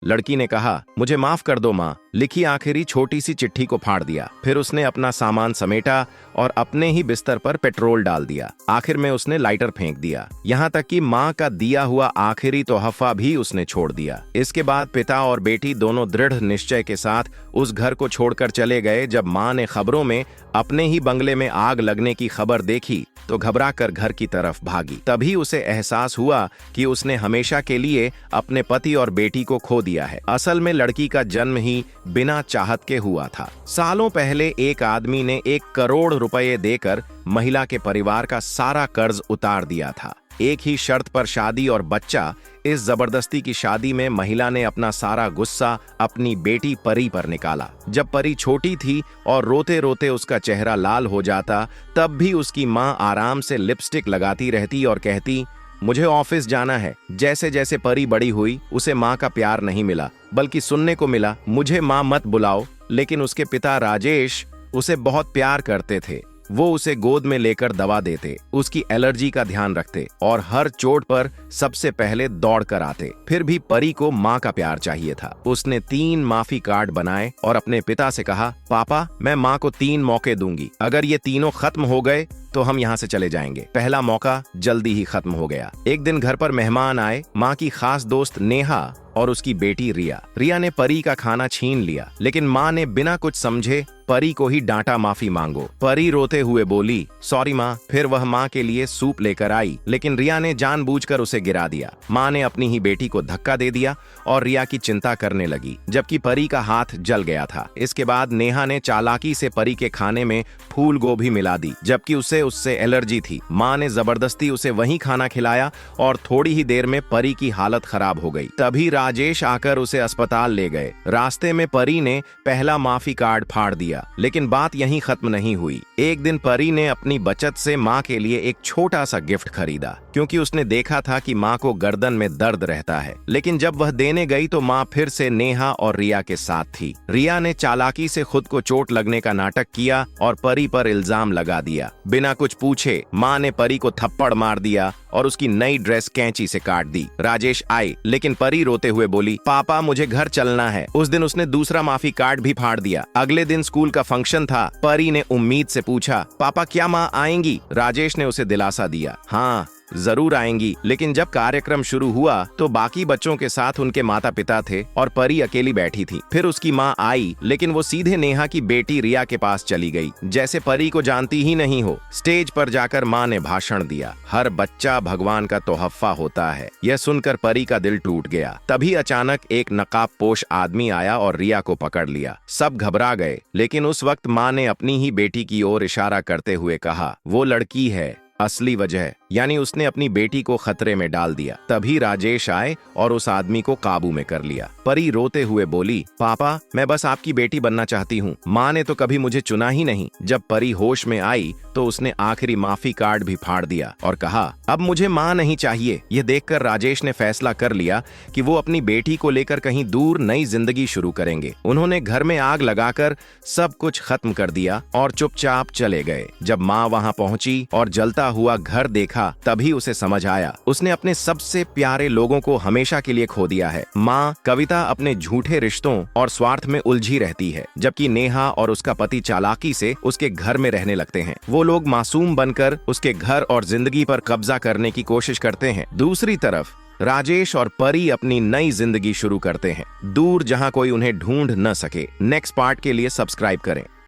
लड़की ने कहा, मुझे माफ कर दो माँ। लिखी आखिरी छोटी सी चिट्ठी को फाड़ दिया। फिर उसने अपना सामान समेटा और अपने ही बिस्तर पर पेट्रोल डाल दिया। आखिर में उसने लाइटर फेंक दिया। यहाँ तक कि माँ का दिया हुआ आखिरी तोहफा भी उसने छोड़ दिया। इसके बाद पिता और बेटी दोनों दृढ़ निश्चय के साथ उस घर को छोड़कर चले गए। जब माँ ने खबरों में अपने ही बंगले में आग लगने की खबर देखी तो घबराकर घर की तरफ भागी। तभी उसे एहसास हुआ कि उसने हमेशा के लिए अपने पति और बेटी को खो दिया है। असल में लड़की का जन्म ही बिना चाहत के हुआ था। सालों पहले एक आदमी ने 1 करोड़ रुपए देकर महिला के परिवार का सारा कर्ज उतार दिया था। एक ही शर्त पर शादी और बच्चा। इस जबरदस्ती की शादी में महिला ने अपना सारा गुस्सा अपनी बेटी परी पर निकाला। जब परी छोटी थी और रोते रोते उसका चेहरा लाल हो जाता, तब भी उसकी माँ आराम से लिपस्टिक लगाती रहती और कहती, मुझे ऑफिस जाना है। जैसे जैसे परी बड़ी हुई उसे माँ का प्यार नहीं मिला, बल्कि सुनने को मिला, मुझे माँ मत बुलाओ। लेकिन उसके पिता राजेश उसे बहुत प्यार करते थे। वो उसे गोद में लेकर दवा देते, उसकी एलर्जी का ध्यान रखते और हर चोट पर सबसे पहले दौड़ कर आते। फिर भी परी को माँ का प्यार चाहिए था। उसने 3 माफी कार्ड बनाए और अपने पिता से कहा, पापा मैं माँ को 3 मौके दूंगी। अगर ये तीनों खत्म हो गए तो हम यहाँ से चले जाएंगे। पहला मौका जल्दी ही खत्म हो गया। एक दिन घर पर मेहमान आए। माँ की खास दोस्त नेहा और उसकी बेटी रिया। रिया ने परी का खाना छीन लिया, लेकिन माँ ने बिना कुछ समझे परी को ही डांटा, माफी मांगो। परी रोते हुए बोली, सॉरी माँ। फिर वह माँ के लिए सूप लेकर आई, लेकिन रिया ने जानबूझकर उसे गिरा दिया। माँ ने अपनी ही बेटी को धक्का दे दिया और रिया की चिंता करने लगी, जबकि परी का हाथ जल गया था। इसके बाद नेहा ने चालाकी से परी के खाने में फूल गोभी मिला दी, जबकि उससे एलर्जी थी। माँ ने जबरदस्ती उसे वही खाना खिलाया और थोड़ी ही देर में परी की हालत खराब हो गई। तभी राजेश आकर उसे अस्पताल ले गए। रास्ते में परी ने पहला माफी कार्ड फाड़ दिया, लेकिन बात यहीं खत्म नहीं हुई। एक दिन परी ने अपनी बचत से माँ के लिए एक छोटा सा गिफ्ट खरीदा, क्योंकि उसने देखा था कि माँ को गर्दन में दर्द रहता है। लेकिन जब वह देने गई तो माँ फिर से नेहा और रिया के साथ थी। रिया ने चालाकी से खुद को चोट लगने का नाटक किया और परी पर इल्जाम लगा दिया। बिना कुछ पूछे माँ ने परी को थप्पड़ मार दिया और उसकी नई ड्रेस कैंची से काट दी। राजेश आए, लेकिन परी रोते हुए बोली, पापा मुझे घर चलना है। उस दिन उसने दूसरा माफी कार्ड भी फाड़ दिया। अगले दिन स्कूल का फंक्शन था। परी ने उम्मीद से पूछा, पापा क्या माँ आएंगी? राजेश ने उसे दिलासा दिया, हाँ जरूर आएंगी। लेकिन जब कार्यक्रम शुरू हुआ तो बाकी बच्चों के साथ उनके माता पिता थे और परी अकेली बैठी थी। फिर उसकी माँ आई, लेकिन वो सीधे नेहा की बेटी रिया के पास चली गई, जैसे परी को जानती ही नहीं हो। स्टेज पर जाकर माँ ने भाषण दिया, हर बच्चा भगवान का तोहफा होता है। यह सुनकर परी का दिल टूट गया। तभी अचानक एक नकाबपोश आदमी आया और रिया को पकड़ लिया। सब घबरा गए, लेकिन उस वक्त माँ ने अपनी ही बेटी की ओर इशारा करते हुए कहा, वो लड़की है असली वजह, यानी उसने अपनी बेटी को खतरे में डाल दिया। तभी राजेश आए और उस आदमी को काबू में कर लिया। परी रोते हुए बोली, पापा मैं बस आपकी बेटी बनना चाहती हूँ। माँ ने तो कभी मुझे चुना ही नहीं। जब परी होश में आई तो उसने आखिरी माफी कार्ड भी फाड़ दिया और कहा, अब मुझे माँ नहीं चाहिए। यह देखकर राजेश ने फैसला कर लिया कि वो अपनी बेटी को लेकर कहीं दूर नई जिंदगी शुरू करेंगे। उन्होंने घर में आग लगाकर सब कुछ खत्म कर दिया और चुपचाप चले गए। जब माँ वहाँ पहुंची और जलता हुआ घर देखा, तभी उसे समझ आया उसने अपने सबसे प्यारे लोगों को हमेशा के लिए खो दिया है। माँ कविता अपने झूठे रिश्तों और स्वार्थ में उलझी रहती है, जबकि नेहा और उसका पति चालाकी से उसके घर में रहने लगते हैं। वो लोग मासूम बनकर उसके घर और जिंदगी पर कब्जा करने की कोशिश करते हैं। दूसरी तरफ राजेश और परी अपनी नई जिंदगी शुरू करते हैं, दूर जहां कोई उन्हें ढूंढ न सके। नेक्स्ट पार्ट के लिए सब्सक्राइब करें।